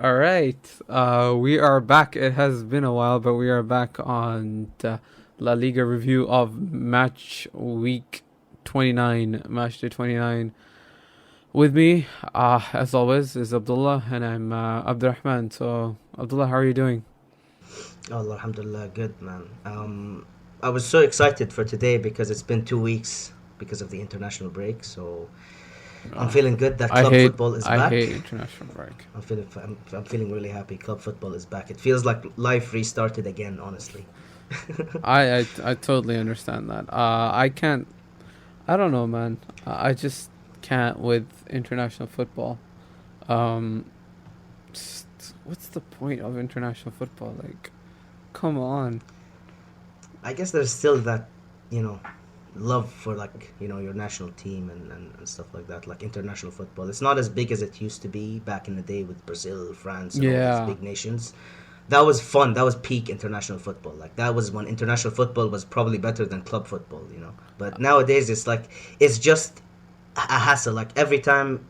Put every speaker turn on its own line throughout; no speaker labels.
All right. We are back. It has been a while, but we are back on the La Liga review of match week 29, match day 29. With me, as always, is Abdullah, and I'm Abdul Rehman. So, Abdullah, how are you doing?
Oh, alhamdulillah, good man. I was so excited for today because it's been 2 weeks because of the international break. So I'm
Uh,
feeling good that
I
club
hate
football is
I
back.
hate international break.
I'm feeling really happy. Club football is back. It feels like life restarted again. Honestly.
I totally understand that. I can't. I don't know, man. I just can't with international football. Um, just, what's the point of international football? Like, come on.
I guess there's still that, you know, love for your national team and stuff like that. Like international football, it's not as big as it used to be back in the day with Brazil, France, and all these
Yeah,
big nations. That was fun. That was peak international football. Like that was when international football was probably better than club football. But nowadays it's just a hassle. Like every time,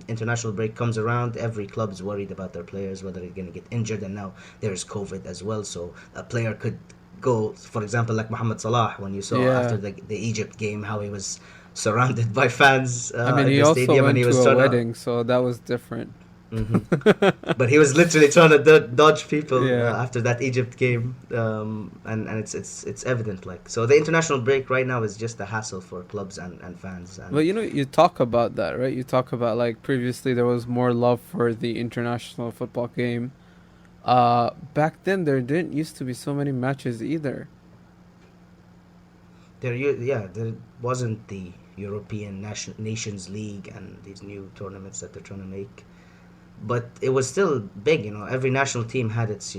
international break comes around, every club is worried about their players whether they're going to get injured, and now there's COVID as well. So a player could go, for example, like Mohamed Salah, when you saw after
yeah.
the Egypt game how he was surrounded by fans
I mean,
in
he
the
also
stadium, and
went
he
to
was
a
trying to.
wedding, so that was different.
hmm But he was literally trying to dodge people
Yeah.
after that Egypt game, and it's evident. Like so, the international break right now is just a hassle for clubs and fans.
But
And
you talk about that, right? You talk about like previously there was more love for the international football game. Back then there didn't used to be so many matches either.
there wasn't the European Nations League and these new tournaments that they're trying to make, but it was still big. Every national team had its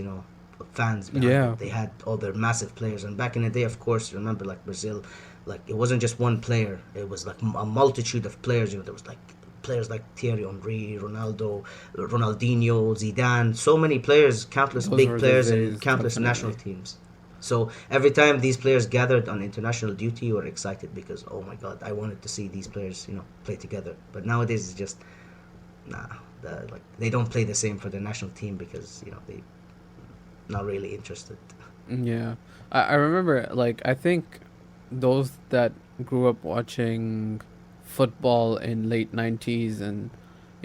fans behind
Yeah,
it. They had all their massive players, and back in the day, of course, remember like Brazil, like it wasn't just one player. It was like a multitude of players. There was like players like Thierry Henry, Ronaldo, Ronaldinho, Zidane. So many players, countless
those
big
were the
players, and
days,
countless national
definitely.
teams. So every time these players gathered on international duty, you were excited because oh my god, I wanted to see these players, play together. But nowadays, it's just nah. They don't play the same for their national team because they not really interested.
Yeah, I remember like I think those that grew up watching football in late 90s and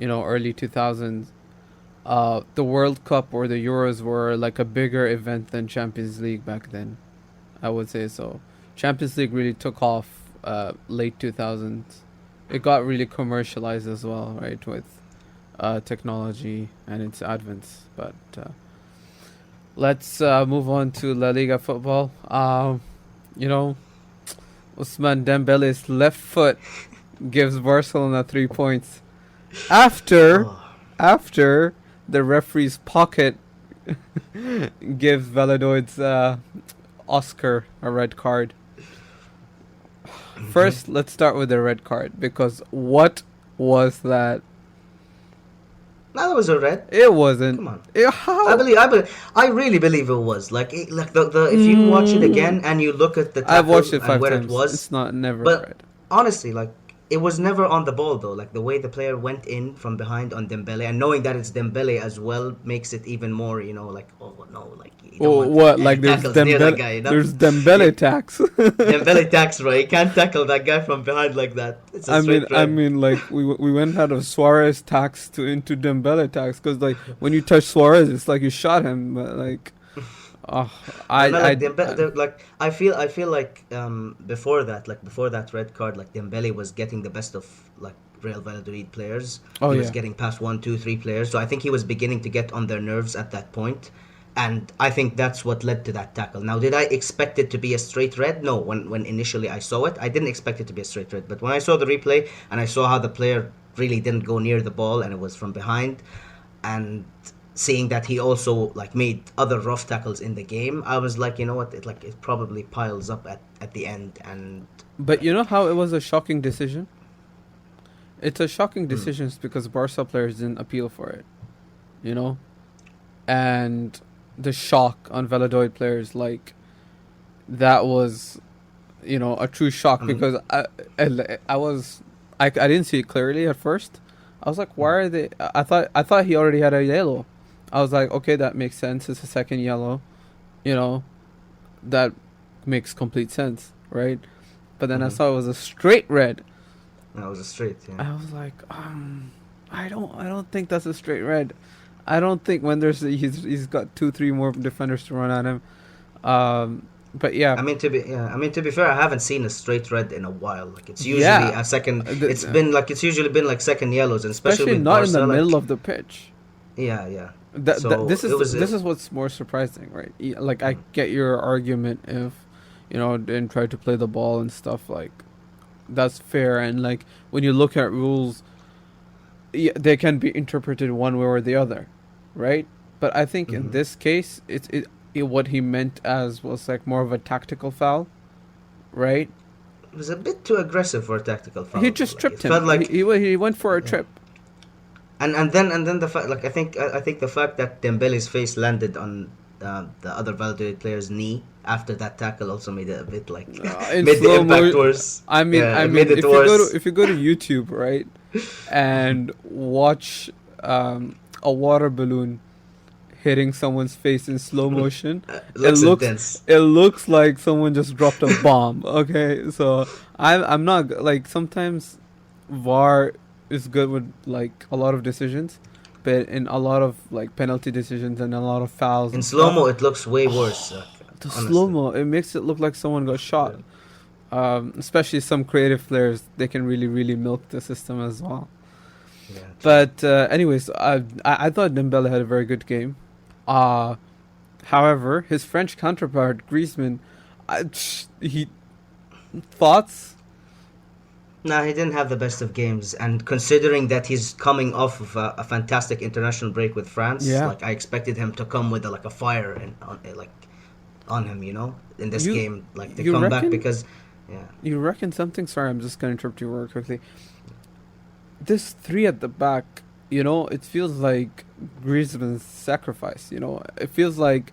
early 2000s, the World Cup or the Euros were like a bigger event than Champions League back then. I would say so. Champions League really took off late 2000s. It got really commercialized as well, right, with technology and its advents. But let's move on to La Liga football. You know, Usman Dembele's left foot gives Barcelona 3 points after
Oh,
after the referee's pocket gives Valladolid's Oscar a red card.
hmm
First, let's start with the red card because what was that?
that was a red.
It wasn't.
Come on. I
How?
believe. I really believe it was like the if you watch it
Mm,
again and you look at the
I've watched
tackle
it
and
five
where it
times.
was,
It's not never
but
red.
honestly, like it was never on the ball though. Like the way the player went in from behind on Dembele, and knowing that it's Dembele as well makes it even more. Like oh no, like you don't
Oh,
want
what?
any
Like there's
tackles near that
Dembele.
guy.
There's Dembele
You,
tax.
Dembele tax, bro. You can't tackle that guy from behind like that. It's a
I mean,
straight
I
red.
mean, like we went out of Suarez tax to into Dembele tax because like when you touch Suarez, it's like you shot him. But like, oh,
No, no, like
I
like I feel like before that red card, like Dembele was getting the best of like Real Valladolid players.
oh
He was
yeah,
getting past one, two, three players. So I think he was beginning to get on their nerves at that point, and I think that's what led to that tackle. Now, did I expect it to be a straight red? No. When initially I saw it, I didn't expect it to be a straight red. But when I saw the replay and I saw how the player really didn't go near the ball and it was from behind, and seeing that he also like made other rough tackles in the game, I was like, you know what, it probably piles up at the end, and
but you know how it was a shocking decision. It's a shocking
mm,
decision because Barca players didn't appeal for it. You know, and the shock on Valladolid players like that was a true shock
I mean,
because I was I didn't see it clearly at first. I was like, why are they? I thought he already had a yellow. I was like, okay, that makes sense. It's a second yellow. You know, that makes complete sense, right? But then I
Mm-hmm.
saw it was a straight red.
That was a straight, yeah.
I was like, I don't think that's a straight red. I don't think when he's got two, three more defenders to run at him. But yeah,
I mean to be fair, I haven't seen a straight red in a while. Like it's usually
yeah,
a second.
the,
It's usually been like second yellows, and especially
especially
with
not in the
Barca.
middle
Like
of the pitch.
yeah.
This
So it
is
was.
this is what's more surprising, right? Like I
Mhm.
get your argument if didn't try to play the ball and stuff like that's fair. And like when you look at rules, they can be interpreted one way or the other, right? But I think in
Mhm.
this case, what he meant as was like more of a tactical foul, right?
It was a bit too aggressive for a tactical
He
foul, though.
just
Like it
tripped him.
felt like
He went for a
yeah.
trip.
And then the fact, like I think the fact that Dembele's face landed on the other Valladolid player's knee after that tackle also made it a bit like
In
made the
slow
impact
mo.
worse.
I mean,
Yeah,
I
it made
mean,
it worse.
if you go to YouTube, right, and watch a water balloon hitting someone's face in slow motion,
It
it
looks
looks
intense.
it looks like someone just dropped a bomb. Okay, so I'm not like sometimes VAR is good with like a lot of decisions, but in a lot of like penalty decisions and a lot of fouls
In
and
slow
stuff,
mo, it looks way worse.
the slow
Honestly.
mo it makes it look like someone got
Yeah.
shot. Especially some creative players, they can really milk the system as well.
Yeah, true.
But anyways, I thought Dembele had a very good game. Uh However, his French counterpart Griezmann, he thoughts.
Nah, he didn't have the best of games, and considering that he's coming off of a fantastic international break with France,
Yeah,
like I expected him to come with like a fire and like on him, in this
you
game, like to
you
come back
reckon
because, yeah,
you reckon something? Sorry, I'm just gonna interrupt you very quickly. This three at the back, it feels like Griezmann's sacrifice. It feels like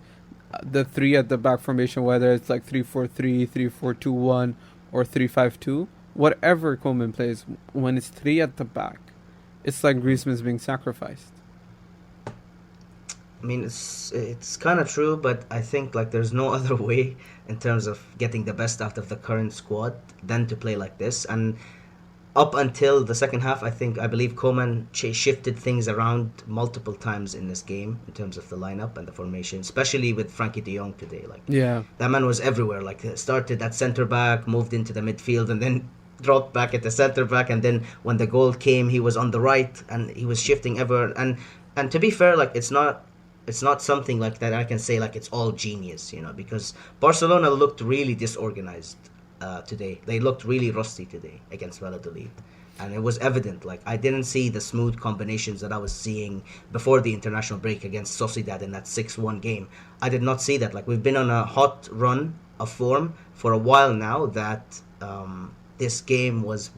the three at the back formation, whether it's like 3-4-3, 3-4-2-1, or 3-5-2, whatever Coleman plays, when it's three at the back, it's like Griezmann's being sacrificed.
I mean it's kind of true, but I think like there's no other way in terms of getting the best out of the current squad than to play like this. And up until the second half, I believe Coman shifted things around multiple times in this game in terms of the lineup and the formation, especially with Frankie De Jong today. Like
Yeah,
that man was everywhere. Like started at center back, moved into the midfield, and then dropped back at the center back. And then when the goal came, he was on the right, and he was shifting ever. And to be fair, like it's not something like that I can say like it's all genius, because Barcelona looked really disorganized today. They looked really rusty today against Valladolid. And it was evident. Like I didn't see the smooth combinations that I was seeing before the international break against Sociedad in that 6-1 game. I did not see that. Like we've been on a hot run of form for a while now. That this game was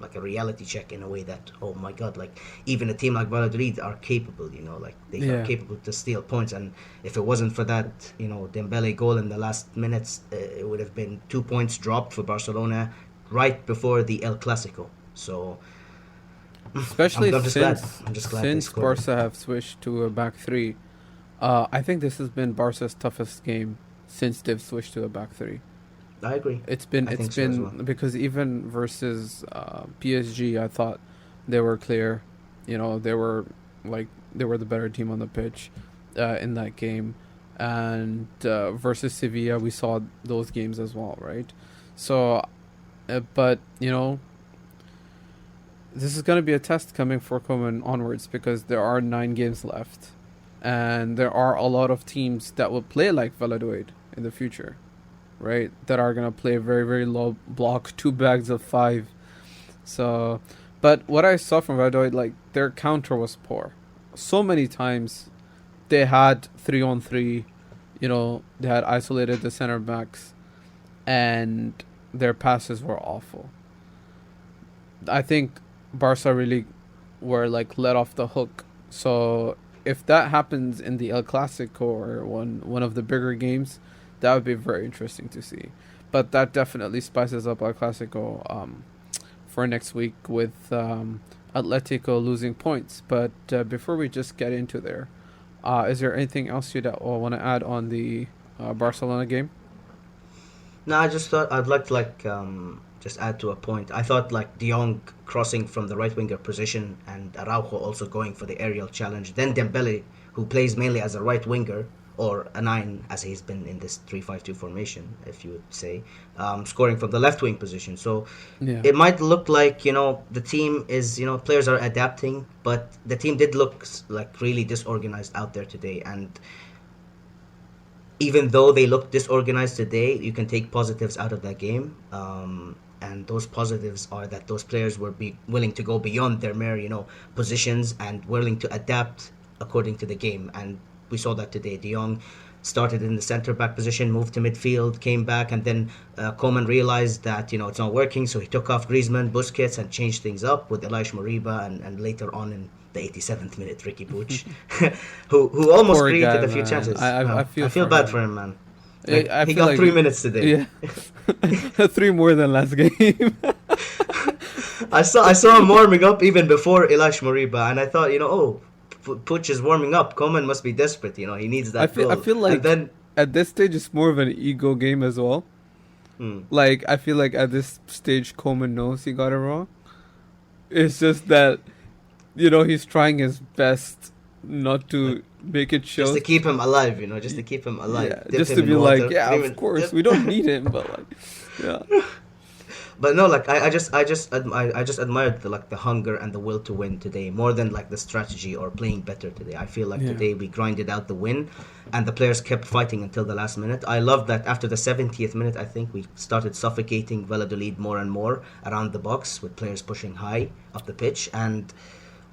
like a reality check in a way that, oh my god, like even a team like Valladolid are capable. Like they are
yeah.
capable to steal points. And if it wasn't for that, Dembele goal in the last minutes, it would have been 2 points dropped for Barcelona right before the El Clasico. So I'm,
Especially
I'm just glad.
since
I'm just glad they
since
scored.
Barca have switched to a back three. I think this has been Barca's toughest game since they've switched to a back three.
I agree.
It's been
I
it's
think so as well.
been because even versus PSG, I thought they were clear. They were the better team on the pitch in that game, and versus Sevilla, we saw those games as well, right? So, but this is going to be a test coming for Koeman onwards because there are 9 games left, and there are a lot of teams that will play like Valladolid in the future, right? That are gonna play very very low block, 2 bags of 5. So, but what I saw from Valladolid, like their counter was poor. So many times, they had 3-on-3. They had isolated the center backs, and their passes were awful. I think Barca really were like let off the hook. So if that happens in the El Clasico or one of the bigger games, that would be very interesting to see. But that definitely spices up El Clasico for next week with Atletico losing points. But before we just get into there, is there anything else you want to add on the Barcelona game?
No, I just thought I'd like to just add to a point. I thought like De Jong crossing from the right winger position and Araujo also going for the aerial challenge. Then Dembele, who plays mainly as a right winger or a nine, as he's been in this 3-5-2 formation, if you would say, scoring from the left wing position. So
Yeah.
it might look like the team is players are adapting, but the team did look like really disorganized out there today. And even though they look disorganized today, you can take positives out of that game. And those positives are that those players were willing to go beyond their mere, positions and willing to adapt according to the game. And we saw that today. De Jong started in the center back position, moved to midfield, came back, and then Koeman realized that it's not working, so he took off Griezmann, Busquets, and changed things up with Elias Moriba, and later on in the 87th minute, Ricky Puig, who almost
Poor
created
guy,
a few
man.
chances.
I feel
bad
him.
for him, man.
I
He
feel
got
like
3 minutes today.
Yeah, 3 more than last game.
I saw him warming up even before Elias Moriba, and I thought, Puig is warming up. Koeman must be desperate. He needs that goal.
I feel like
and then,
at this stage it's more of an ego game as well. Like I feel like at this stage Coleman knows he got it wrong. It's just that he's trying his best not to make it show.
just to keep him alive, just to keep him alive.
Yeah,
Dip
just
him
to
in
be
water,
like, yeah,
leave
of
it-
course
dip-
we don't need him, but like, yeah,
But no, like I just admired the hunger and the will to win today more than like the strategy or playing better today. I feel like
Yeah.
today we grinded out the win, and the players kept fighting until the last minute. I love that after the 70th minute, I think we started suffocating Valladolid more and more around the box with players pushing high up the pitch. And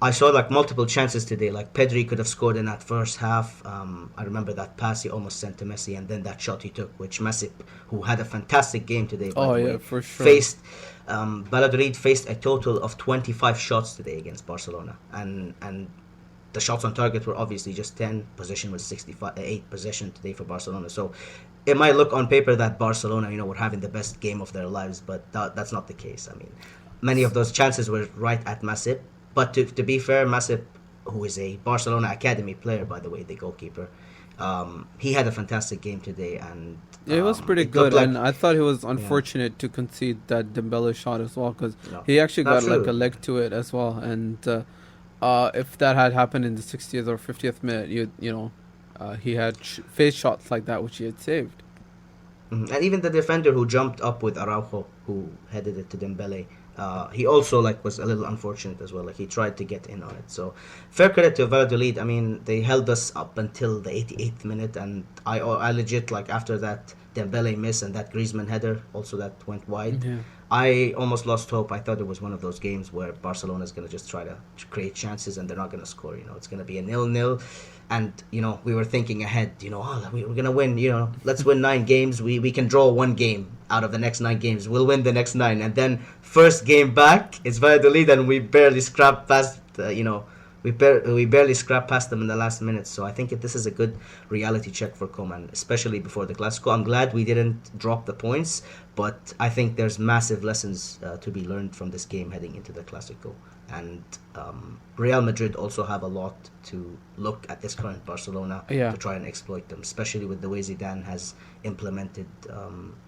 I saw like multiple chances today. Like Pedri could have scored in that first half. I remember that pass he almost sent to Messi, and then that shot he took, which Messi, who had a fantastic game today, by
Oh,
the
yeah,
way,
for sure.
faced. Valladolid faced a total of 25 shots today against Barcelona, and the shots on target were obviously just 10. Possession was 68 possession today for Barcelona. So it might look on paper that Barcelona, were having the best game of their lives, but that's not the case. I mean, many of those chances were right at Masip. But to be fair, Masip, who is a Barcelona academy player, by the way, the goalkeeper, he had a fantastic game today, and
yeah, it was pretty
it
good.
looked like-
And I thought it was unfortunate to concede that Dembele shot as well, because
No,
he actually
not
got like
true.
a leg to it as well. And if that had happened in the 60th or 50th minute, he had face shots like that which he had saved.
And even the defender who jumped up with Araujo, who headed it to Dembele, he also was a little unfortunate as well. Like he tried to get in on it. So fair credit to Valladolid. I mean, they held us up until the 88th minute, and I legit after that Dembele miss and that Griezmann header also that went wide.
Yeah.
I almost lost hope. I thought it was one of those games where Barcelona is going to just try to create chances and they're not going to score. It's going to be a 0-0. And, we were thinking ahead, we're going to win, let's win 9 games. We can draw 1 game out of the next 9 games. We'll win the next 9. And then first game back, it's Valladolid, and we barely scrapped past, we barely scrapped past them in the last minute. So I think this is a good reality check for Koeman, especially before the Classico. I'm glad we didn't drop the points, but I think there's massive lessons to be learned from this game heading into the Classico. And Real Madrid also have a lot to look at this current Barcelona
Yeah.
to try and exploit them, especially with the way Zidane has implemented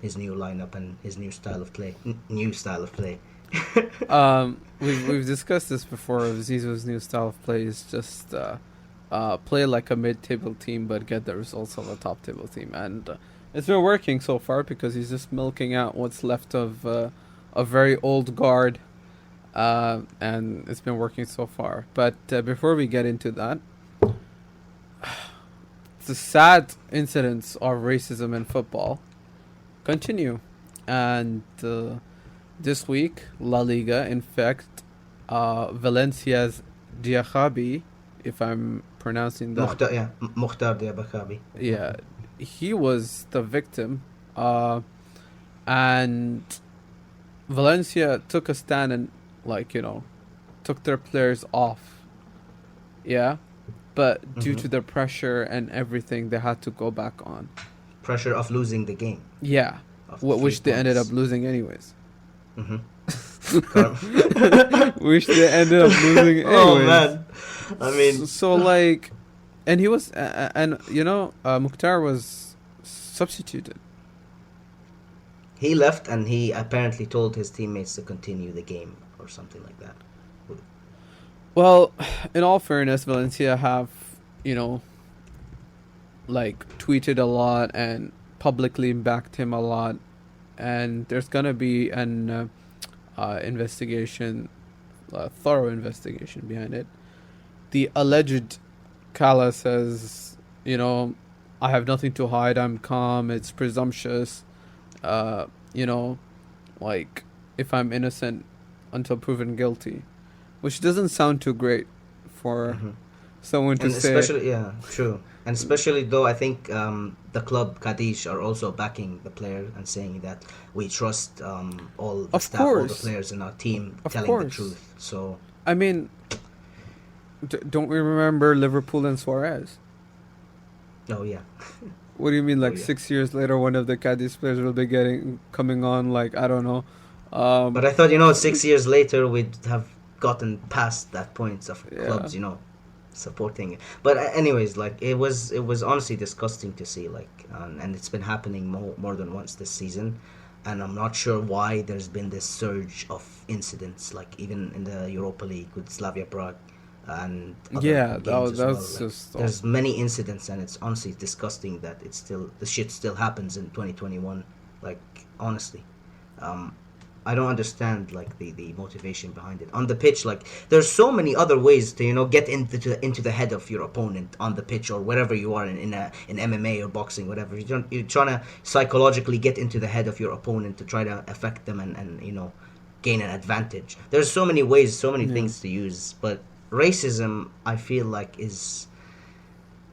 his new lineup and his new style of play.
We've discussed this before. Zizou's new style of play is just play like a mid-table team, but get the results of a top-table team, and it's been working so far because he's just milking out what's left of a very old guard, and it's been working so far. But before we get into that, the sad incidents of racism in football continue, and this week, La Liga, in fact, Valencia's Diakhaby, if I'm pronouncing that.
Mukhtar Diabakhabi.
Yeah, he was the victim. And Valencia took a stand and, took their players off. Yeah. But due to the pressure and everything, they had to go back on.
Pressure of losing the game.
Yeah.
Of
Which
3
they ended up
points.
losing anyways.
Car-
Which they ended up losing
oh
anyways.
man, I mean,
So like, and he was, and Mukhtar was substituted.
he left and he apparently told his teammates to continue the game or something like that.
Well, in all fairness, Valencia have, you know, like tweeted a lot and publicly backed him a lot, and there's gonna be an investigation, a thorough investigation behind it. The alleged Kala says, I have nothing to hide. I'm calm. It's presumptuous. Uh, you know, like if I'm innocent until proven guilty, which doesn't sound too great for
Mhm.
someone to
And
say.
especially, yeah, true. And especially though, I think the club Cadiz are also backing the player and saying that we trust all the
Of
staff, all the
course,
players in our team
of
telling the
course.
truth. So,
I mean, don't we remember Liverpool and Suarez?
oh yeah,
What do you mean?
oh
Like
yeah.
6 years later, one of the Cadiz players will be coming on? Like I don't know.
But
Um,
I thought, 6 years later we'd have gotten past that point of
yeah,
clubs, supporting it. But anyways, like it was honestly disgusting to see, like, and it's been happening more than once this season, and I'm not sure why there's been this surge of incidents, like even in the Europa League with Slavia Prague and other
yeah.
games
That
as well.
was
Like
just
there's
awful.
many incidents, and it's honestly disgusting that the shit still happens in 2021. Like honestly. Um, I don't understand like the motivation behind it on the pitch. Like there's so many other ways to get into the head of your opponent on the pitch or wherever you are in MMA or boxing, whatever. You're trying to psychologically get into the head of your opponent to try to affect them and gain an advantage. There's so many ways, so many
Yeah,
things to use, but racism I feel like is,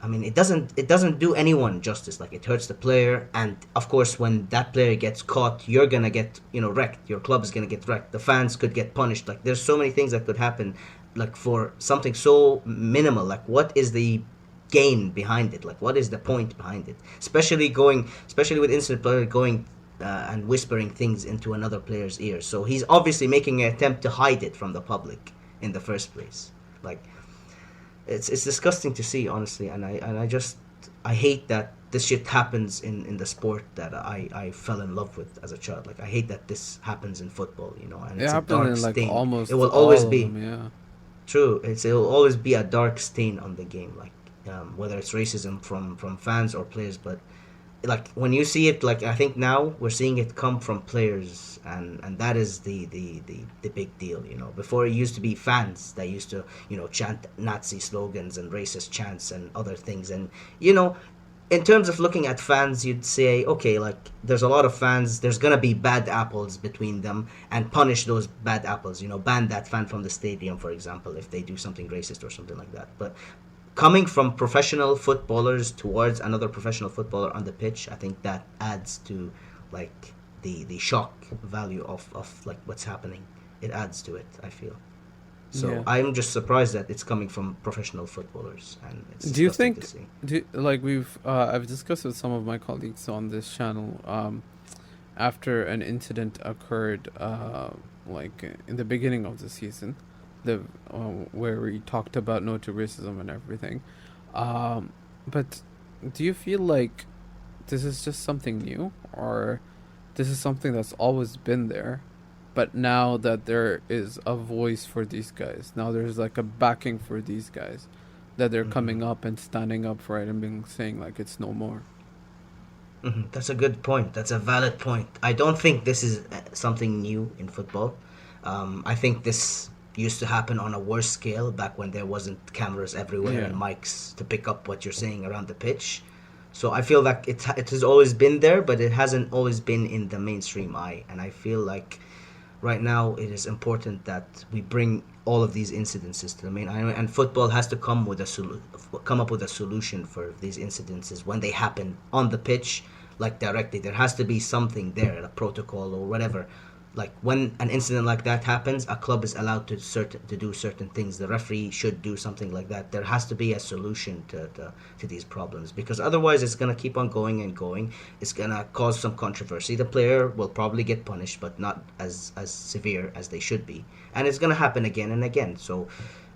I mean, it doesn't do anyone justice. Like it hurts the player, and of course, when that player gets caught, you're gonna get wrecked. Your club is gonna get wrecked. The fans could get punished. Like there's so many things that could happen, like for something so minimal. Like what is the gain behind it? Like what is the point behind it? Especially with instant player going and whispering things into another player's ear. So he's obviously making an attempt to hide it from the public in the first place. Like it's disgusting to see, honestly, and I just I hate that this shit happens in the sport that I fell in love with as a child. Like I hate that this happens in football, and
it
it's a
happened
dark
in like
stain. It
almost
will always
all of
be
them. Yeah,
true. It will always be a dark stain on the game, like whether it's racism from fans or players. But like when you see it, like I think now we're seeing it come from players, and that is the big deal. Before it used to be fans that used to chant Nazi slogans and racist chants and other things. And you know in terms of looking at fans, you'd say, okay, like there's a lot of fans, there's gonna be bad apples between them, and punish those bad apples. Ban that fan from the stadium, for example, if they do something racist or something like that. But coming from professional footballers towards another professional footballer on the pitch, I think that adds to like the shock value of like what's happening. It adds to it, I feel. So
yeah.
I'm just surprised that it's coming from professional footballers, and it's
Do you
disgusting to
think?
see.
Like I've discussed with some of my colleagues on this channel. After an incident occurred, like in the beginning of the season, the where we talked about no to racism and everything. But do you feel like this is just something new, or this is something that's always been there, but now that there is a voice for these guys, now there's like a backing for these guys, that they're
Hmm.
coming up and standing up for it and being saying like it's no more.
That's a good point. That's a valid point. I don't think this is something new in football. I think this used to happen on a worse scale back when there wasn't cameras everywhere
Yeah.
and mics to pick up what you're saying around the pitch. So I feel like it has always been there, but it hasn't always been in the mainstream eye. And I feel like right now it is important that we bring all of these incidences to the main eye, and football has to come up with a solution for these incidences when they happen on the pitch, like directly. There has to be something there, a protocol or whatever, Like when an incident like that happens, a club is allowed to do certain things. The referee should do something like that. There has to be a solution to these problems, because otherwise it's gonna keep on going and going. It's gonna cause some controversy. The player will probably get punished, but not as severe as they should be, and it's gonna happen again and again. So,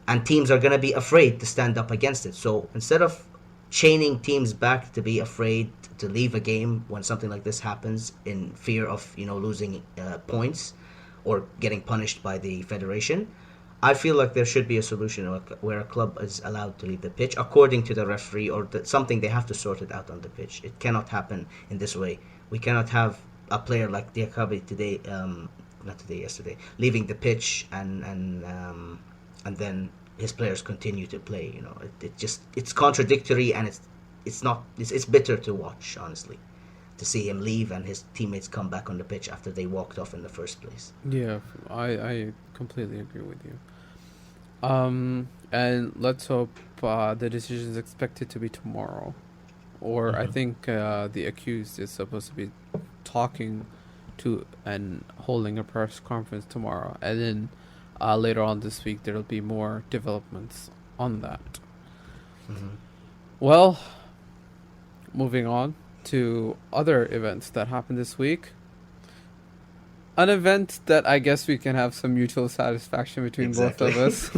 and teams are gonna be afraid to stand up against it. So instead of chaining teams back to be afraid to leave a game when something like this happens in fear of losing points or getting punished by the federation, I feel like there should be a solution where a club is allowed to leave the pitch according to the referee, or something. They have to sort it out on the pitch. It cannot happen in this way. We cannot have a player like Diakabi today, not today, yesterday, leaving the pitch and then his players continue to play. It's contradictory, and it's bitter to watch, honestly, to see him leave and his teammates come back on the pitch after they walked off in the first place.
Yeah, I completely agree with you. And let's hope the decision is expected to be tomorrow, or I think the accused is supposed to be talking to and holding a press conference tomorrow, and then later on this week there'll be more developments on that. Well, moving on to other events that happened this week. An event that I guess we can have some mutual satisfaction between both of us.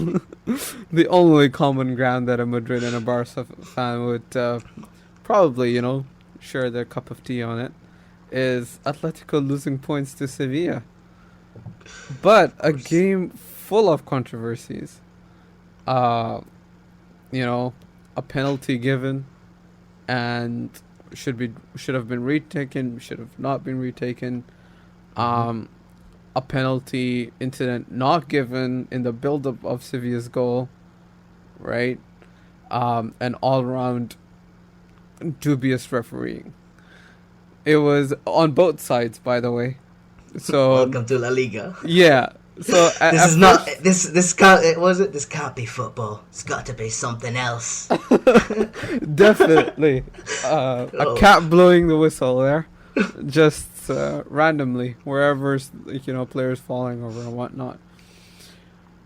The only common ground that a Madrid and a Barca fan would probably, share their cup of tea on it, is Atletico losing points to Sevilla. But a game full of controversies. A penalty given and should have been retaken, should have not been retaken. A penalty incident not given in the build-up of Sevilla's goal, right? And all-round dubious refereeing. It was on both sides, by the way. So
welcome to La Liga.
Yeah. So
this can't be football. It's got to be something else.
Definitely, a cat blowing the whistle there, just randomly wherever players falling over and whatnot.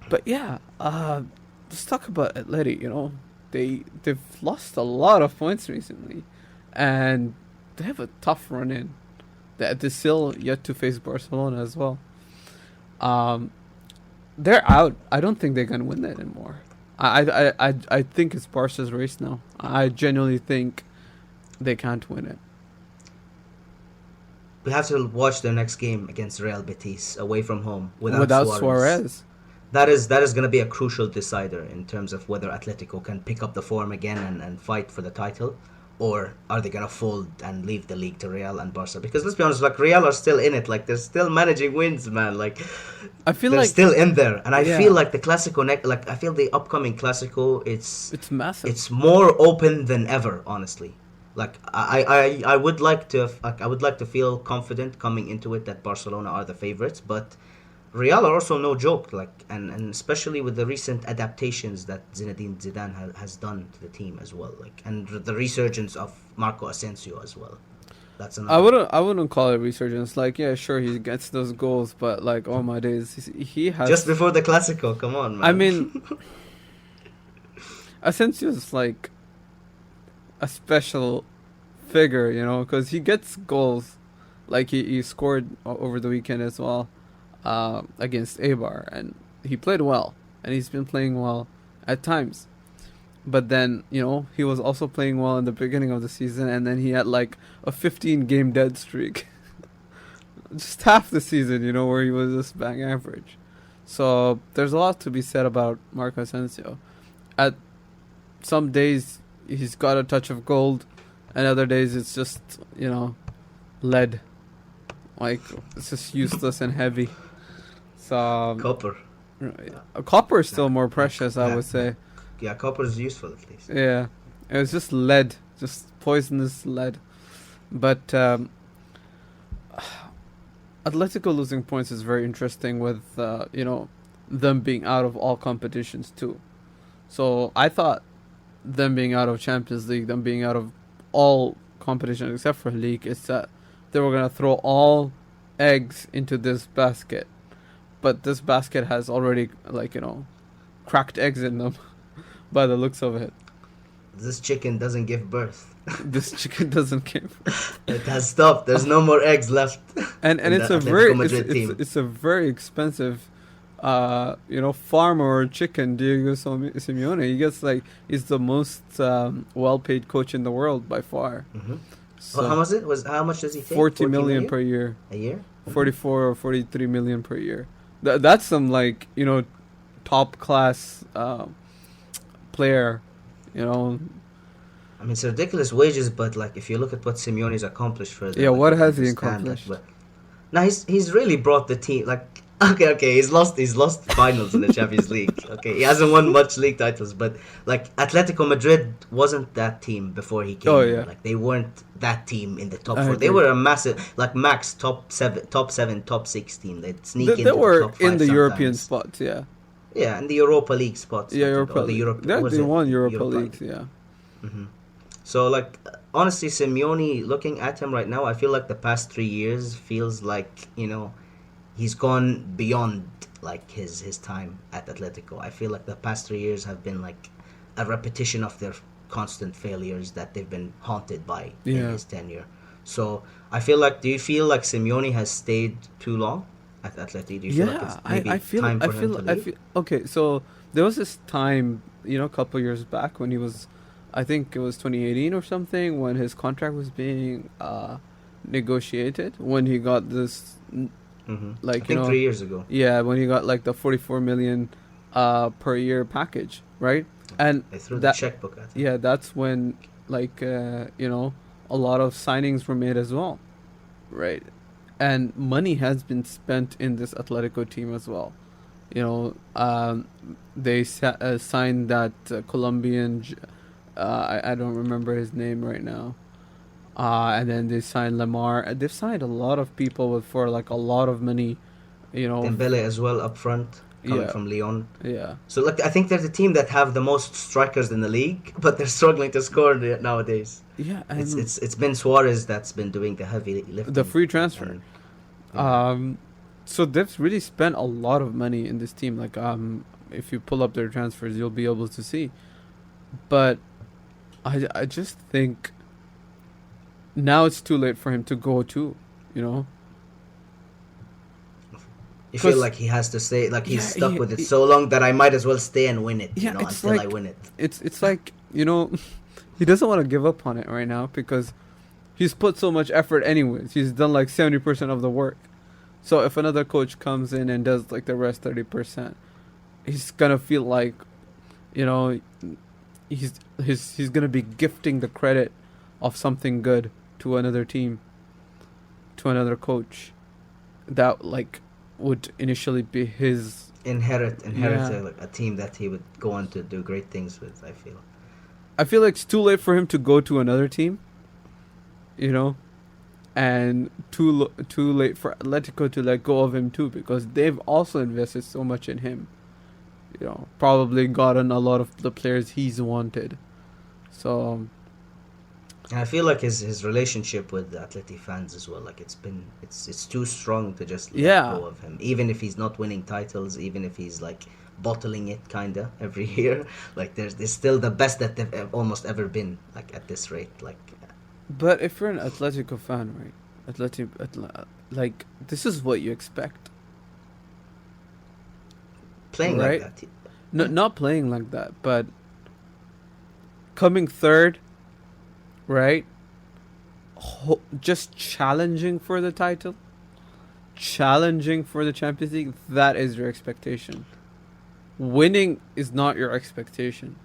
But yeah, let's talk about Atleti. They've lost a lot of points recently, and they have a tough run in. They're still yet to face Barcelona as well. They're out. I don't think they're gonna win that anymore. I think it's Barca's race now. I genuinely think they can't win it.
We have to watch their next game against Real Betis away from home without
Suarez.
That is going to be a crucial decider in terms of whether Atletico can pick up the form again and fight for the title, or are they going to fold and leave the league to Real and Barca? Because let's be honest, Real are still in it. They're still managing wins, man.
I feel
they're
like
still in there, and I feel like the Classico I feel the upcoming Classico, it's
massive.
It's more open than ever, honestly. I would like to feel confident coming into it that Barcelona are the favorites, but Real are also no joke. And especially with the recent adaptations that Zinedine Zidane has done to the team as well. And the resurgence of Marco Asensio as well. That's another.
I wouldn't call it resurgence. Yeah, sure, he gets those goals, but oh my days, he has
just before the Classico. Come on, man.
I mean, Asensio's a special figure, because he gets goals. He scored over the weekend as well against Eibar, and he played well, and he's been playing well at times. But then, he was also playing well in the beginning of the season, and then he had a 15-game dead streak. Just half the season, where he was just bang average. So there's a lot to be said about Marco Asensio. At some days, he's got a touch of gold, and other days it's just, lead. It's just useless and heavy. So
Copper.
Copper is still more precious, I would say.
Yeah, copper is useful at least.
Yeah, it was just lead, just poisonous lead. But Atletico losing points is very interesting with, them being out of all competitions too. So I thought them being out of Champions League, them being out of all competitions except for League, is that they were going to throw all eggs into this basket, but this basket has already, like, cracked eggs in them by the looks of it.
This chicken doesn't give birth.
This chicken doesn't give birth.
It has stopped. There's no more eggs left.
And
in
it's
the
a
Atletico Madrid team.
it's a very expensive farmer or chicken, Diego Simeone. He gets he's the most well-paid coach in the world by far.
Mm-hmm.
So
How much does he take?
40 million per year.
A year? Mm-hmm.
44 or 43 million per year. That's some top class player.
I mean, it's ridiculous wages, but if you look at what Simeone's accomplished for them,
what has he accomplished?
Now he's really brought the team. Okay, he's lost finals in the Champions League. Okay, he hasn't won much league titles, but Atletico Madrid wasn't that team before he came.
Oh yeah,
they weren't that team in the top
I
four.
agree.
They were a massive, max top 7, top 6 team. They'd sneak into
they were
the top 5
in the
sometimes.
European spots. Yeah.
Yeah, and the Europa League spots.
Yeah, Europa League. They won Europa Leagues. Yeah.
Mm-hmm. So, honestly, Simeone, looking at him right now, I feel like the past 3 years feels like, he's gone beyond, his time at Atletico. I feel like the past 3 years have been, a repetition of their constant failures that they've been haunted by in his tenure. So, do you feel like Simeone has stayed too long at Atletico? Do you feel like it's maybe time for him to leave?
Okay, so there was this time, a couple years back when he was, I think it was 2018 or something, when his contract was being negotiated, when he got this,
mm-hmm. I think 3 years ago.
Yeah, when he got the 44 million per year package, right? And
they threw the checkbook at him.
Yeah, that's when a lot of signings were made as well, right? And money has been spent in this Atletico team as well. They signed that Colombian. I don't remember his name right now. And then they signed Lamar. They've signed a lot of people for a lot of money.
Dembele as well up front, coming from Lyon.
Yeah.
So I think they're the team that have the most strikers in the league, but they're struggling to score nowadays.
Yeah, and
it's been Suarez that's been doing the heavy lifting.
The free transfer. So they've really spent a lot of money in this team. If you pull up their transfers, you'll be able to see. But I just think now it's too late for him to go too. You
feel like he has to stay, he's stuck with it so long that I might as well stay and win it.
Yeah,
until I win it.
It's like he doesn't want to give up on it right now because he's put so much effort anyways. He's done 70% of the work. So if another coach comes in and does the rest 30%, he's gonna feel he's gonna be gifting the credit of something good to another team, to another coach that would initially be his
inherit a team that he would go on to do great things with.
I feel like it's too late for him to go to another team, and too late for Atletico to let go of him too, because they've also invested so much in him. Probably gotten a lot of the players he's wanted. So
I feel like his relationship with the Atleti fans as well, it's too strong to just let go of him, even if he's not winning titles, even if he's bottling it kinda every year. There's still the best that they've almost ever been at this rate.
But if you're an Atletico fan, right? This is what you expect.
Playing
right?
like that.
No, not playing like that, but coming third, right? Just challenging for the title, challenging for the Champions League. That is your expectation. Winning is not your expectation.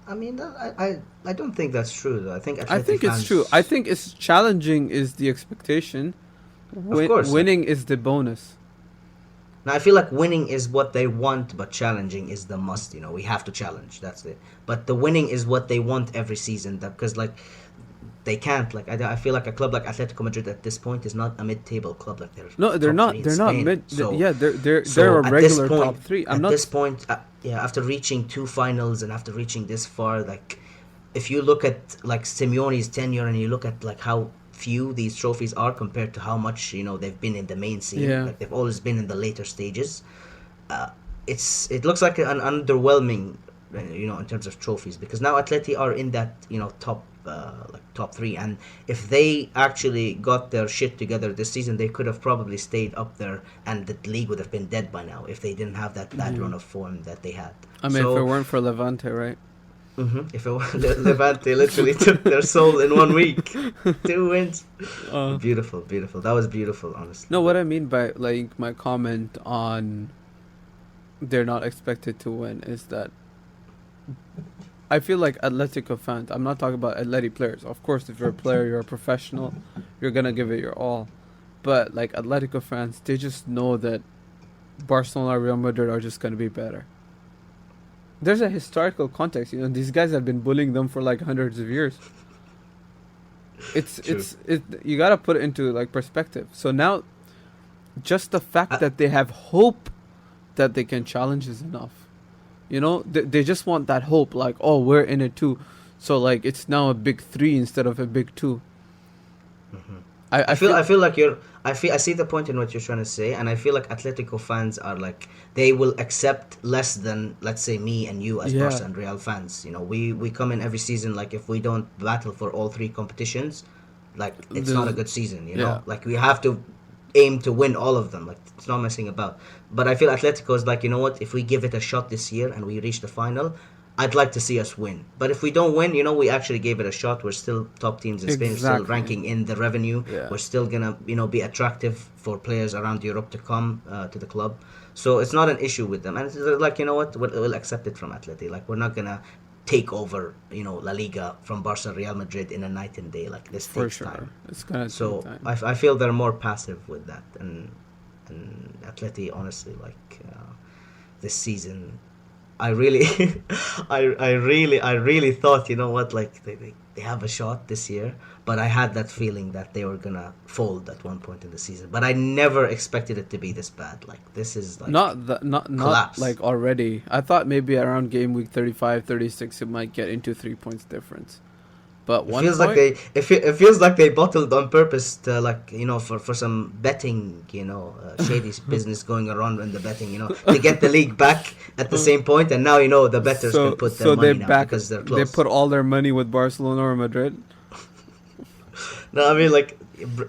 I mean, I don't think that's true though. I think
it's true. I think it's challenging is the expectation.
Of course,
winning is the bonus.
Now I feel like winning is what they want, but challenging is the must. We have to challenge. That's it. But the winning is what they want every season. Because they can't. I feel like a club like Atletico Madrid at this point is not a mid-table club.
They're not. They're not mid. They're a regular top 3.
This point, after reaching 2 finals and after reaching this far, if you look at Simeone's tenure and you look at how few these trophies are compared to how much they've been in the main scene.
Yeah.
Like they've always been in the later stages. Uh, it looks like an underwhelming, in terms of trophies, because now Atleti are in that top three, and if they actually got their shit together this season, they could have probably stayed up there, and the league would have been dead by now if they didn't have that bad
Yeah.
run of form that they had.
I mean, if it
So,
weren't for Levante, right?
if it were Levante literally took their soul in 1 week, 2 wins,
Uh,
beautiful, beautiful. That was beautiful, honestly.
no, what I mean by like my comment on they're not expected to win is that I feel like Atletico fans. I'm not talking about Atleti players. Of course, if you're a player, you're a professional, you're gonna give it your all. But like Atletico fans, they just know that Barcelona, Real Madrid are just gonna be better. There's a historical context. These guys have been bullying them for like hundreds of years.
True.
You gotta put it into like perspective. So now, just the fact
Uh,
that they have hope that they can challenge is enough. They just want that hope, like, oh, we're in it too. So like it's now a big three instead of a big two.
mhm.
I
I
feel
feel like I see the point in what you're trying to say, and I feel like Atletico fans are like, they will accept less than, let's say, me and you as
yeah,
Barca and Real fans. We come in every season, like, if we don't battle for all three competitions, like, it's not a
there's,
good season.
yeah,
Like, we have to aim to win all of them. Like, it's not messing about. But I feel Atletico is like, you know what? If we give it a shot this year and we reach the final, I'd like to see us win. But if we don't win, we actually gave it a shot. We're still top teams in Spain. We're still
exactly,
ranking in the revenue.
yeah,
We're still gonna, be attractive for players around Europe to come to the club. So it's not an issue with them. And it's like, you know what? We'll accept it from Atleti. Like, we're not gonna take over, La Liga from Barca, Real Madrid in a night and day. Like, this
for
takes
sure.
time.
It's gonna take
So
time.
I feel they're more passive with that. And Atleti, honestly, like, this season, I really, I really thought, like, they have a shot this year, but I had that feeling that they were gonna fold at one point in the season. But I never expected it to be this bad. Like, this is like
Not
collapse.
like already. I thought maybe around game week 35, 36, it might get into 3 points difference. But
It
one
feels like
point,
it feels like they bottled on purpose to, like, for some betting, shady business going around in the betting, to get the league back at the same point, and now, the bettors can put their
they
money now
back
because they're
they
close.
put all their money with Barcelona or Madrid.
No, I mean, like,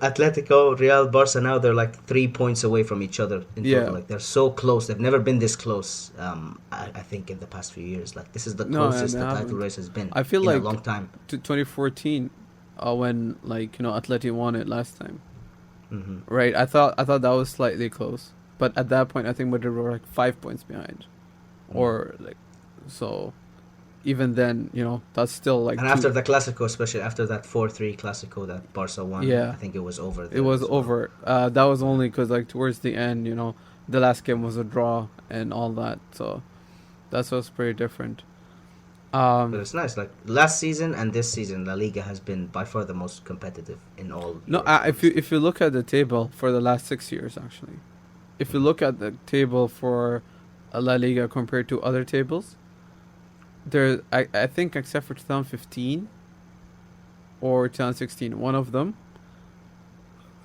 Atletico, Real, Barca, now they're like 3 points away from each other in total.
Yeah.
Like, they're so close. They've never been this close. I think in the past few years, like, this is the
No, and
closest
they
the title
haven't.
race has been
I feel
in a
like
long time.
to 2014, when like Atleti won it last time,
Hmm.
right? I thought that was slightly close, but at that point, I think Madrid were like 5 points behind, or like so. Even then, that's still like
And
two.
after the Classico, especially after that 4-3 Classico that Barca won,
Yeah,
I think it was over
it
there
was
as well.
over. That was only because like towards the end, the last game was a draw and all that. So that's what's pretty different.
But
Um,
it's nice. Like, last season and this season, La Liga has been by far the most competitive in all
no,
Europe,
if you
honestly.
look at the table for the last 6 years, actually, if you
Mhm.
look at the table for La Liga compared to other tables, I think except for 2015 or 2016, one of them,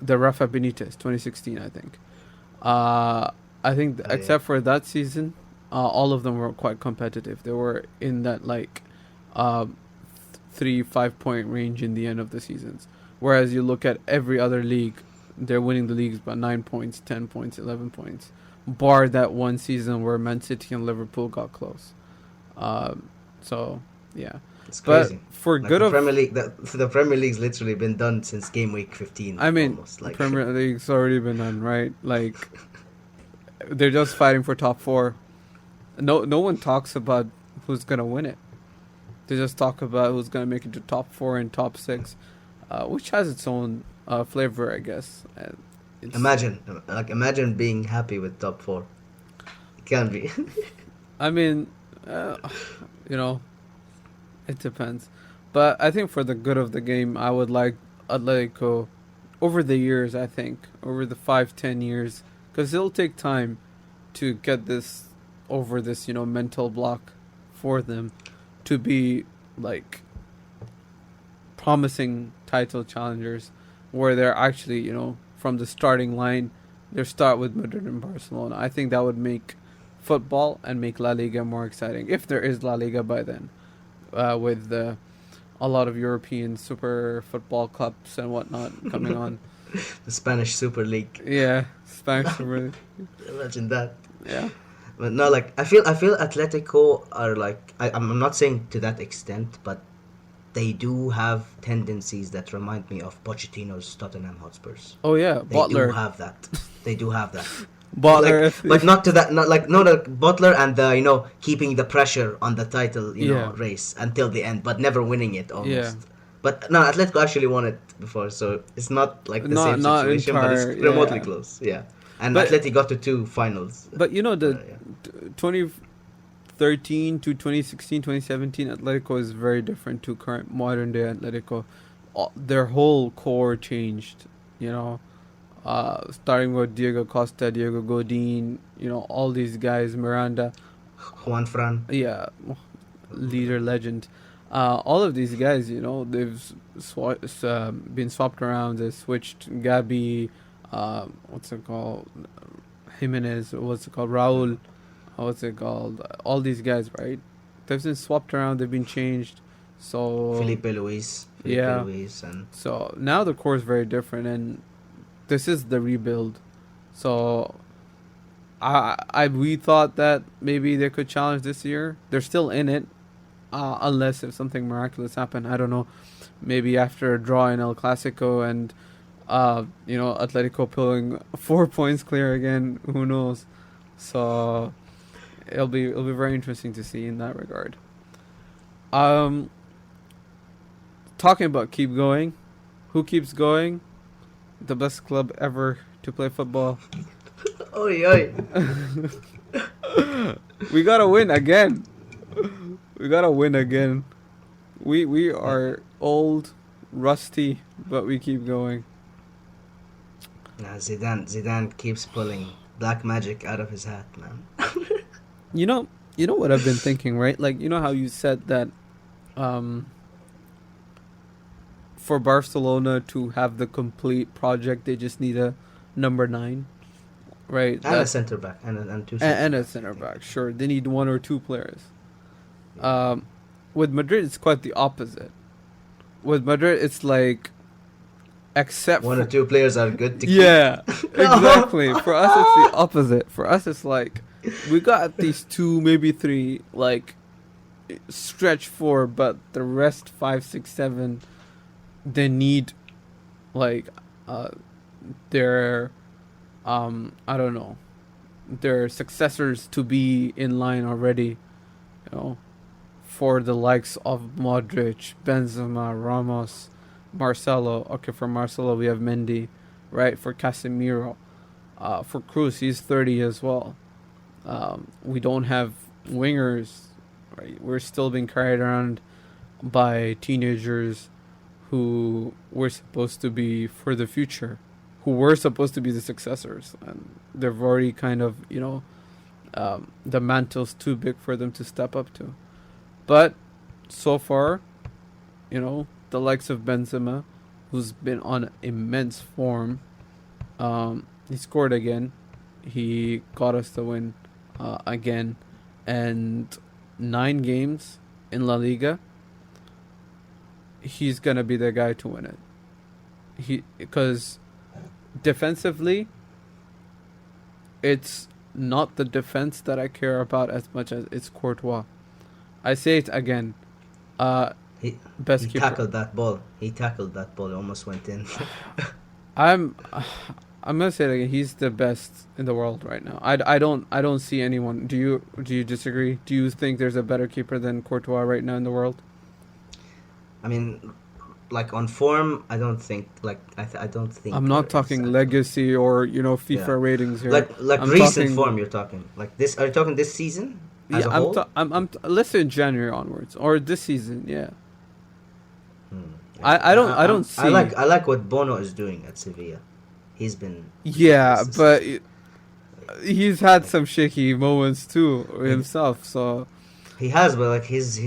the Rafa Benitez 2016, I think. I think
Oh, yeah.
except for that season, all of them were quite competitive. They were in that like uh, 3-5 point range in the end of the seasons. Whereas you look at every other league, they're winning the leagues by 9 points, 10 points, 11 points, bar that one season where Man City and Liverpool got close. So yeah,
It's
but
crazy.
for
Like,
good of,
the Premier League's literally been done since game week 15
I mean,
almost. Like,
Premier League's already been done, right? Like they're just fighting for top four. No one talks about who's gonna win it. They just talk about who's gonna make it to top four and top six, which has its own flavor, I guess. It's,
imagine being happy with top four. It can be.
I mean, uh, you know, it depends. But I think for the good of the game, I would like Atletico over the years. I think over the 5-10 years, because it'll take time to get this over this mental block for them to be like promising title challengers. where they're actually, from the starting line, they start with Madrid and Barcelona. I think that would make football and make La Liga more exciting, if there is La Liga by then, with a lot of European super football cups and whatnot coming on.
The Spanish Super League.
Yeah, Spanish Super League.
Imagine that.
Yeah.
But no, like I feel Atletico are like I'm not saying to that extent, but they do have tendencies that remind me of Pochettino's Tottenham Hotspurs.
Oh yeah,
They
Butler.
do have that. They do have that.
Butler.
But not to that. Not like no, like Butler and the keeping the pressure on the title race until the end, but never winning it almost.
Yeah.
But no, Atletico actually won it before, so it's not like the
Not-
same
not
situation,
entire,
but it's remotely
yeah.
close. Yeah, and
But-
Atleti got to 2 finals.
But the
Yeah.
2013 to 2016, 2017 Atletico is very different to current modern day Atletico. Their whole core changed, starting with Diego Costa, Diego Godin, all these guys, Miranda,
Juan Fran.
yeah, leader, legend. All of these guys, they've been swapped around. They switched Gabi, what's it called? Jimenez, what's it called? Raul, what's it called? All these guys, right? They've been swapped around. They've been changed. So
Felipe Luis.
Yeah.
Luis and
So now the core is very different, and this is the rebuild. So we thought that maybe they could challenge this year. They're still in it, unless if something miraculous happened. I don't know. Maybe after a draw in El Clasico and Atletico pulling 4 points clear again. Who knows? So it'll be very interesting to see in that regard. Talking about keep going, who keeps going? The best club ever to play football.
Oi.
We gotta win again. We are old, rusty, but we keep going.
Nah, Zidane keeps pulling black magic out of his hat, man.
You know what I've been thinking, right? Like, how you said that for Barcelona to have the complete project, they just need a number 9, right?
And a centre back and two
and a center back. Sure, they need 1 or 2 players. With Madrid, it's quite the opposite. With Madrid, it's like, except
1 or 2 players are good to keep.
Yeah, exactly. For us, it's the opposite. For us, it's like we got at least 2, maybe 3, like stretch 4, but the rest 5, 6, 7, they need like their I don't know, their successors to be in line already, for the likes of Modric, Benzema, Ramos, Marcelo. Okay, for Marcelo we have Mendy, right? For Casemiro, for Cruz, he's 30 as well. We don't have wingers, right? We're still being carried around by teenagers who were supposed to be for the future, who were supposed to be the successors, and they've already kind of, the mantle's too big for them to step up to. But so far, the likes of Benzema, who's been on immense form, he scored again. He got us the win again. And 9 games in La Liga, he's going to be the guy to win it. Because defensively, it's not the defense that I care about as much as it's Courtois. I say it again.
He
Best keeper.
tackled that ball. It almost went in.
I'm gonna say it again. He's the best in the world right now. I don't see anyone. Do you disagree? Do you think there's a better keeper than Courtois right now in the world?
I mean, like on form, I don't think. I don't think.
I'm not talking legacy or FIFA ratings here.
Like
I'm
recent
talking,
form. You're talking like this. Are you talking this season as a whole?
Let's say January onwards or this season. Yeah. I don't see.
I like what Bono is doing at Sevilla. He's been.
Yeah, but he's had some shaky moments too himself. So
he has, but like he's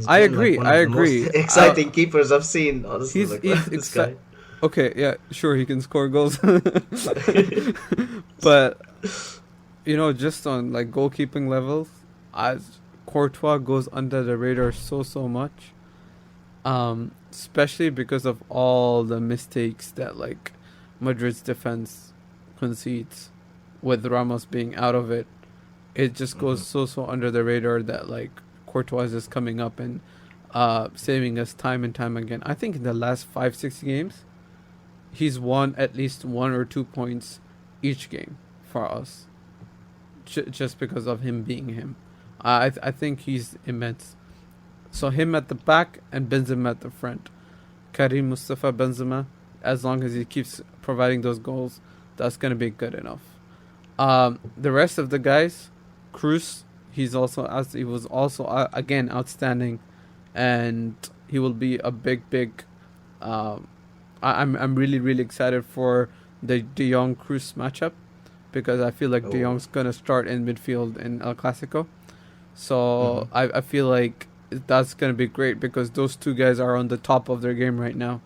I agree.
Like one of the most exciting keepers I've seen. Honestly,
He's Okay, yeah, sure, he can score goals, but just on like goalkeeping levels, as Courtois goes under the radar so much, especially because of all the mistakes that like Madrid's defense concedes, with Ramos being out of it. It just goes
Hmm.
so under the radar that like Courtois is just coming up and saving us time and time again. I think in the last 5-6 games, he's won at least 1 or 2 points each game for us, just because of him being him. I think he's immense. So him at the back and Benzema at the front. Karim Mustafa Benzema, as long as he keeps providing those goals, that's gonna be good enough. The rest of the guys, Cruz, he was also again outstanding, and he will be a big. Um, I'm really excited for the De Jong Cruz matchup, because I feel like De
Oh.
Jong's gonna start in midfield in El Clasico.
Hmm.
So I feel like that's gonna be great, because those two guys are on the top of their game right now.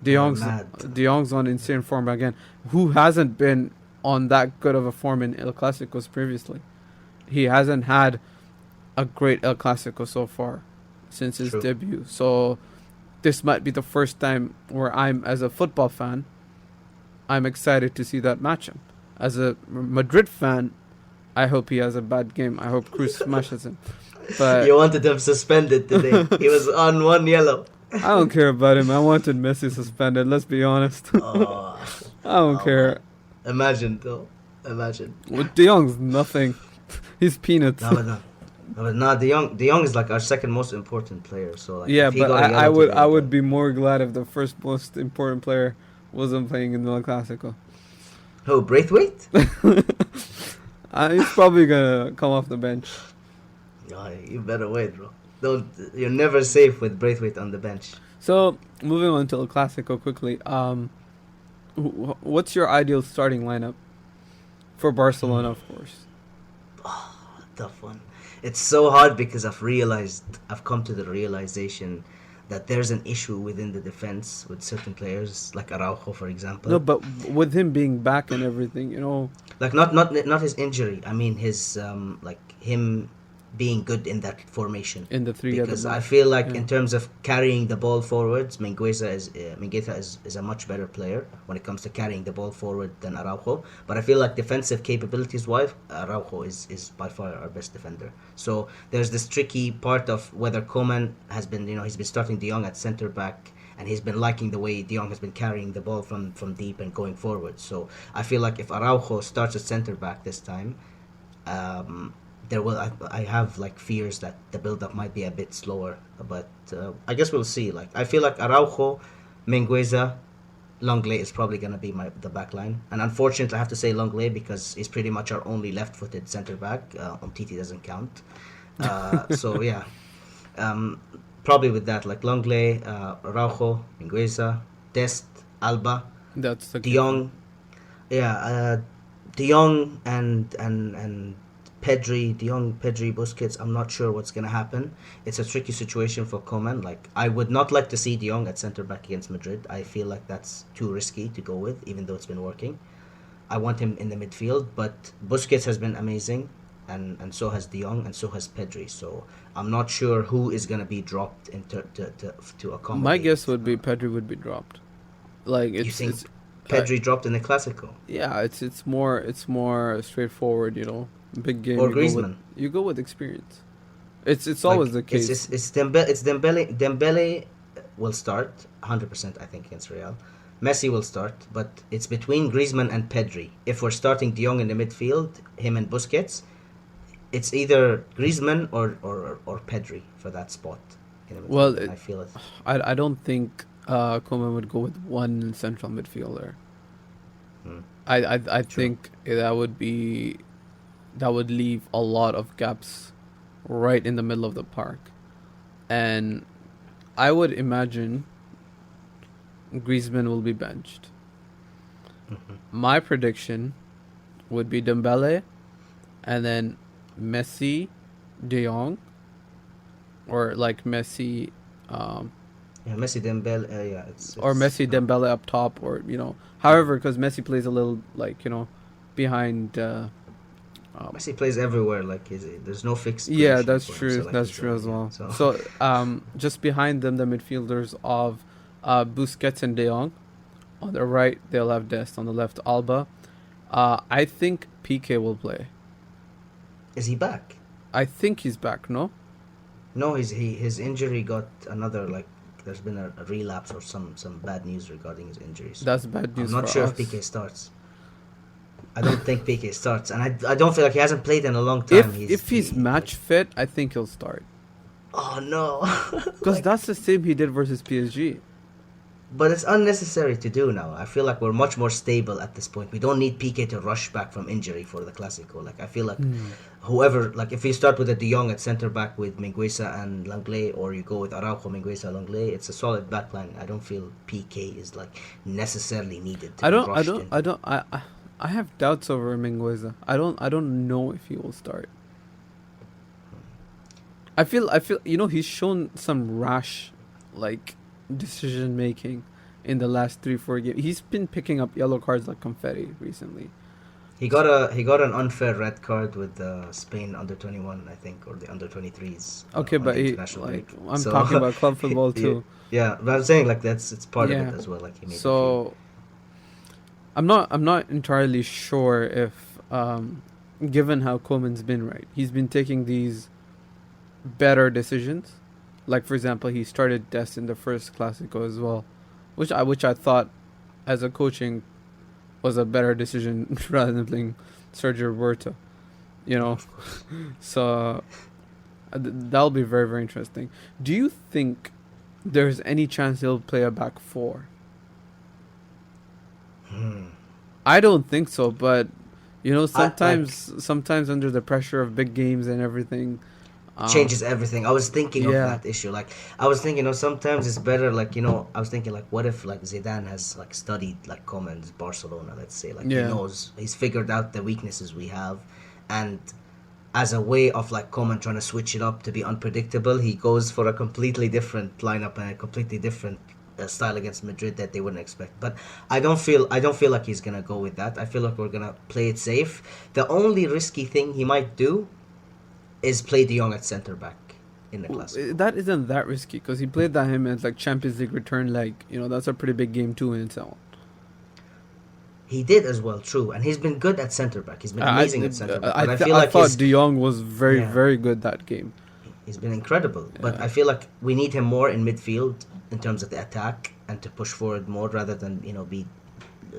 De
They're
Jong's
mad.
De Jong's on insane form again. Who hasn't been on that good of a form in El Clasicos previously? He hasn't had a great El Clasico so far since his
True.
debut. So this might be the first time where I'm, as a football fan, I'm excited to see that matchup. As a Madrid fan, I hope he has a bad game. I hope Cruz smashes him. But
You wanted him suspended today. He was on one yellow.
I don't care about him. I wanted Messi suspended. Let's be honest.
Oh,
I don't
oh man.
care.
Imagine though. Imagine.
With De Jong's nothing. He's peanuts.
No, but no. No, but no, De Jong is like our second most important player. So like,
Yeah,
if he
but
got a
I
yellow
would
today,
I would
then
be more glad if the first most important player wasn't playing in the Classico.
who Braithwaite?
He's probably gonna come off the bench.
Oh, you better wait, bro. Don't. You're never safe with Braithwaite on the bench.
So moving on to El Clasico quickly. What's your ideal starting lineup for Barcelona, of course?
Tough one. It's so hard because I've come to the realization that there's an issue within the defense with certain players, like Araujo, for
No,
example.
but with him being back and everything,
Like not his injury. I mean his like him being good in that formation.
in the three at the
Because I
back.
feel like
Yeah.
in terms of carrying the ball forwards, Mingueza is a much better player when it comes to carrying the ball forward than Araujo. But I feel like defensive capabilities wise, Araujo is by far our best defender. So there's this tricky part of whether Koeman has been, he's been starting De Jong at center back, and he's been liking the way De Jong has been carrying the ball from deep and going forward. So I feel like if Araujo starts at center back this time, um, I have like fears that the build up might be a bit slower, but I guess we'll see. Like I feel like Araujo, Mingueza, Longley is probably gonna be the back line, and unfortunately I have to say Longley because he's pretty much our only left-footed center back. Umtiti doesn't count, so yeah, um, probably with that like Longley, Araujo, Mingueza, Dest, Alba,
That's the
De
key thing.
Jong, yeah, De Jong and Pedri, De Jong, Pedri, Busquets. I'm not sure what's gonna happen. It's a tricky situation for Koeman. Like I would not like to see De Jong at centre back against Madrid. I feel like that's too risky to go with, even though it's been working. I want him in the midfield, but Busquets has been amazing, and so has De Jong, and so has Pedri. So I'm not sure who is gonna be dropped to
My guess
accommodate.
would be Pedri would be dropped. Like
You think
it's uh,
Pedri dropped in the Classico
yeah, it's more straightforward. Big game.
or Griezmann?
You go with experience. It's always
Like
the case.
Dembele will start 100%, I think, against Real. Messi will start, but it's between Griezmann and Pedri. If we're starting De Jong in the midfield, him and Busquets, it's either Griezmann or Pedri for that spot in the
Well,
midfield, and I feel it.
I don't think Koeman would go with one central midfielder.
Hmm.
I
True.
think that would leave a lot of gaps right in the middle of the park, and I would imagine Griezmann will be benched.
Hmm.
My prediction would be Dembele, and then Messi, De Jong, or like Messi, um,
Yeah, Messi, Dembele. Yeah,
or
it's
Messi, Dembele up top, or however, because Messi plays a little like behind. Um,
Messi plays everywhere. Like there's no fixed
yeah,
position
that's
for him.
true.
So like
That's
he's
true as
yeah.
well.
So
So just behind them, the midfielders of Busquets and De Jong. On the right, they'll have Dest. On the left, Alba. I think PK will play.
is he back?
I think he's back. No,
No, his injury got another like. There's been a relapse or some bad news regarding his injury. So
that's bad
I'm
news
not
for
sure if
us.
PK starts. I don't think PK starts, and I don't feel like he hasn't played in a long time.
If he's
Like,
match fit, I think he'll start.
oh no,
Because
like,
that's the same he did versus PSG.
but it's unnecessary to do now. I feel like we're much more stable at this point. We don't need PK to rush back from injury for the Classico. Like I feel like
Hmm.
whoever, like if you start with a De Jong at centre back with Mingueza and Langley, or you go with Araujo, Mingueza, Langley, it's a solid backline. I don't feel PK is like necessarily needed to
I
be
don't. I
rushed
don't.
in.
I don't. I have doubts over Mingueza. I don't know if he will start. I feel. He's shown some rash, like, decision making in the last 3 4 games. He's been picking up yellow cards like confetti recently.
He got an unfair red card with Spain under 21, I think, or the under 23s
Okay,
on
but
the international break.
I'm talking
So
about club football
yeah,
too.
yeah, but I'm saying like it's part of it
Yeah.
as well. Like he made the field.
So I'm not entirely sure if given how Coleman's been, right. He's been taking these better decisions. Like for example, he started Dest in the first Classico as well, which I thought as a coaching was a better decision rather than playing Sergio Roberto. You know,
Of course.
so that'll be very very interesting. Do you think there's any chance he'll play a back four?
Hmm.
I don't think so, but
Like
sometimes under the pressure of big games and everything,
changes everything. I was thinking of
yeah,
that issue. Like I was thinking, sometimes it's better. Like I was thinking, like, what if like Zidane has like studied like Coman's Barcelona, let's say, like he
yeah,
knows he's figured out the weaknesses we have, and as a way of like Coman trying to switch it up to be unpredictable, he goes for a completely different lineup and a completely different style against Madrid that they wouldn't expect. But I don't feel like he's gonna go with that. I feel like we're gonna play it safe. The only risky thing he might do is play De Jong at centre back in the Classico.
That isn't that risky because he played that him as like Champions League return leg. That's a pretty big game too in itself.
He did as well, true, and he's been good at centre back. He's been
I
amazing at centre back, but I feel
I
like
thought De Jong was very
yeah,
very good that game.
he's been incredible. But
Yeah,
I feel like we need him more in midfield in terms of the attack and to push forward more rather than be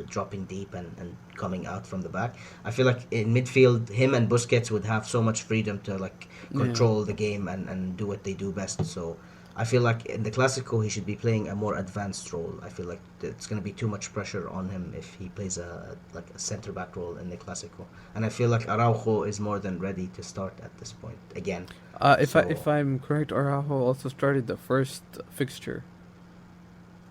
dropping deep and coming out from the back. I feel like in midfield, him and Busquets would have so much freedom to like
yeah.
control the game and do what they do best. So I feel like in the Classico he should be playing a more advanced role. I feel like it's going to be too much pressure on him if he plays a center back role in the Classico. And I feel like Araujo is more than ready to start at this point again.
If
So
I'm correct, Araujo also started the first fixture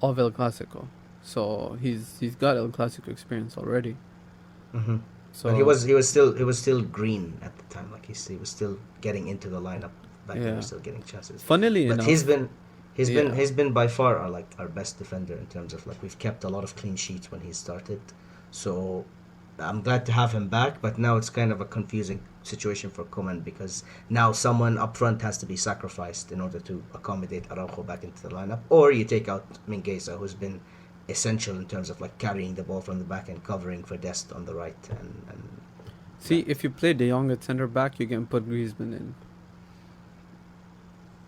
of El Clasico, so he's got El Clasico experience already.
hmm but he
So
was he was still green at the time. Like he was still getting into the lineup back then. He
yeah,
was still getting chances.
funnily
But
enough, yeah.
he's been by far our best defender in terms of like we've kept a lot of clean sheets when he started. So I'm glad to have him back, but now it's kind of a confusing situation for Koeman because now someone up front has to be sacrificed in order to accommodate Araujo back into the lineup, or you take out Mingueza, who's been essential in terms of like carrying the ball from the back and covering for Dest on the right and yeah.
See, if you play De Jong at center back, you can put Griezmann in.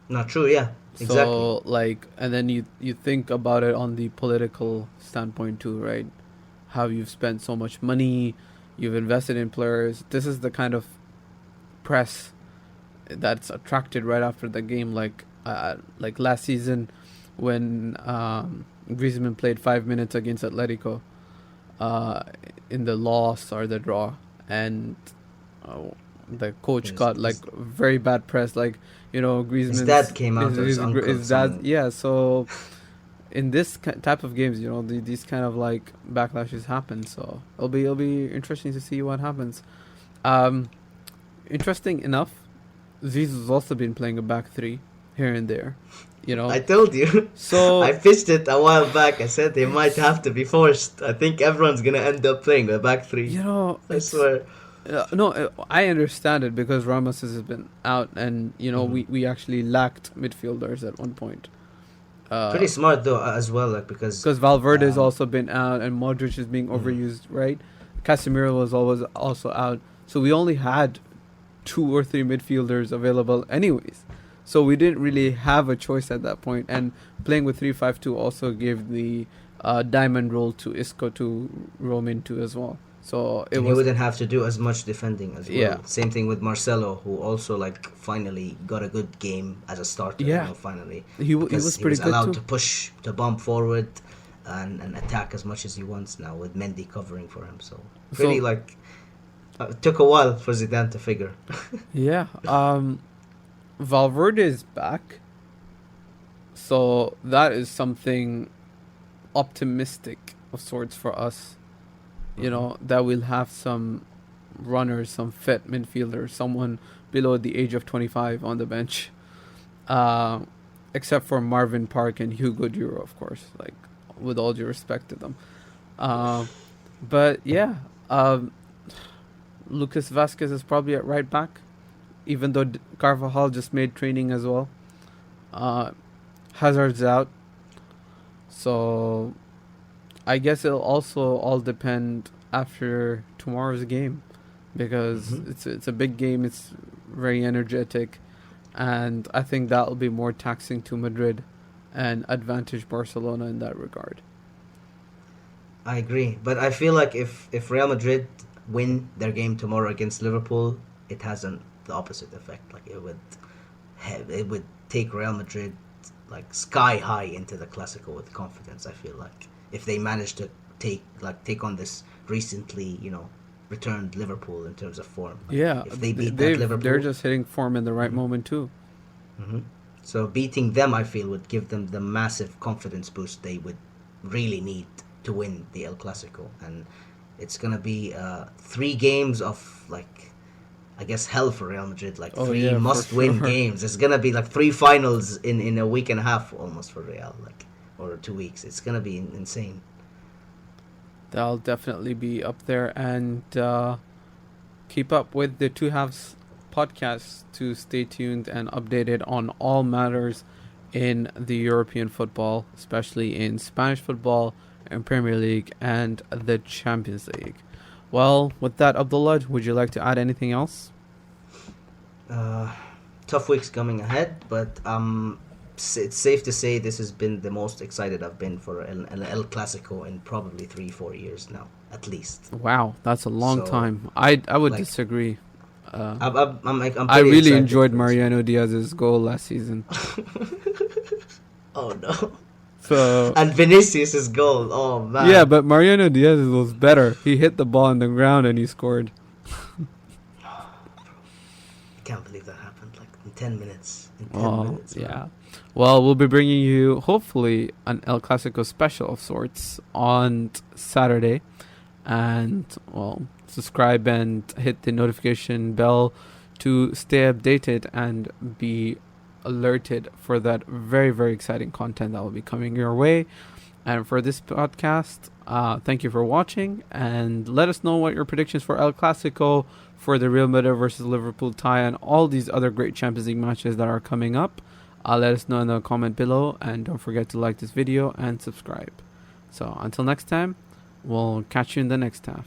Not true, yeah, exactly.
So like, and then you think about it on the political standpoint too, right? How you've spent so much money, you've invested in players. This is the kind of press that's attracted right after the game, like last season when Griezmann played 5 minutes against Atletico, uh, in the loss or the draw, and uh, the coach
His,
got like
his,
very bad press, like
his
Griezmann's
dad came out or his uncle,
his dad,
someone.
yeah. So in this type of games, these kind of like backlashes happen. So it'll be interesting to see what happens. Um, Interesting enough, Zizou's also been playing a back three here and there. you know.
I told you. I
So,
pitched it a while back. I said they might have to be forced. I think everyone's gonna end up playing the back three.
you know,
I swear.
no, I understand it because Ramos has been out, and you know
Hmm.
we actually lacked midfielders at one point.
Pretty smart though as well, like because
Because Valverde has
um,
also been out, and Modric is being
mhm.
overused, right? Casemiro was always also out, so we only had two or three midfielders available, anyways. So we didn't really have a choice at that point, and playing with 3-5-2 also gave the diamond role to Isco to roam into as well. So it
And he
was,
wouldn't have to do as much defending as
yeah,
well. Same thing with Marcelo, who also like finally got a good game as a starter.
yeah,
Finally,
he
because
was
he
pretty
was
good
allowed
too.
to push, to bump forward, and attack as much as he wants now with Mendy covering for him. So pretty
So
like it took a while for Zidane to figure.
yeah, Valverde is back, so that is something optimistic of sorts for us. You
Hmm.
know that we'll have some runners, some fit midfielders, someone below the age of 25 on the bench. Uh, except for Marvin Park and Hugo Duro, of course. Like, with all due respect to them. Uh, but yeah, um, Lucas Vasquez is probably at right back, even though Carvajal just made training as well. Uh, Hazard's out, so I guess it'll also all depend after tomorrow's game, because
Hmm.
it's a big game. It's very energetic, and I think that'll be more taxing to Madrid and advantage Barcelona in that regard.
I agree, but I feel like if Real Madrid win their game tomorrow against Liverpool, it has the opposite effect. Like it would take Real Madrid like sky high into the Classico with confidence. I feel like if they manage to take on this recently, returned Liverpool in terms of form. Like
Yeah,
if they beat that
they're
Liverpool.
just hitting form in the right
Hmm.
moment too.
Hmm. So beating them, I feel, would give them the massive confidence boost they would really need to win the El Clasico, and it's gonna be 3 games of like, I guess, hell for Real Madrid. Like
Oh
three
yeah, for
must-win
sure.
games. It's gonna be like 3 finals in a week and a half almost for Real, like, or 2 weeks. It's gonna be insane.
That'll definitely be up there, and keep up with the Two Halves podcast to stay tuned and updated on all matters in the European football, especially in Spanish football and Premier League and the Champions League. Well, with that, Abdullah, would you like to add anything else?
Uh, Tough weeks coming ahead, but it's safe to say this has been the most excited I've been for El Clasico in probably 3-4 years now, at least.
Wow, that's a long
So
time. I would
like,
disagree. Uh,
I'm
I
pretty
really
excited
enjoyed
for this one.
Mariano Diaz's goal last season.
Oh no!
So
And Vinicius's goal. Oh
yeah,
man!
but Mariano Diaz was better. He hit the ball on the ground and he scored.
I can't believe that happened. Like in 10 minutes. In ten
Oh
minutes, man.
yeah. Well, we'll be bringing you hopefully an El Clasico special of sorts on Saturday, and well, subscribe and hit the notification bell to stay updated and be alerted for that very, very exciting content that will be coming your way. And for this podcast, thank you for watching, and let us know what your predictions for El Clasico, for the Real Madrid versus Liverpool tie, and all these other great Champions League matches that are coming up. Let us know in the comment below, and don't forget to like this video and subscribe. So until next time, we'll catch you in the next half.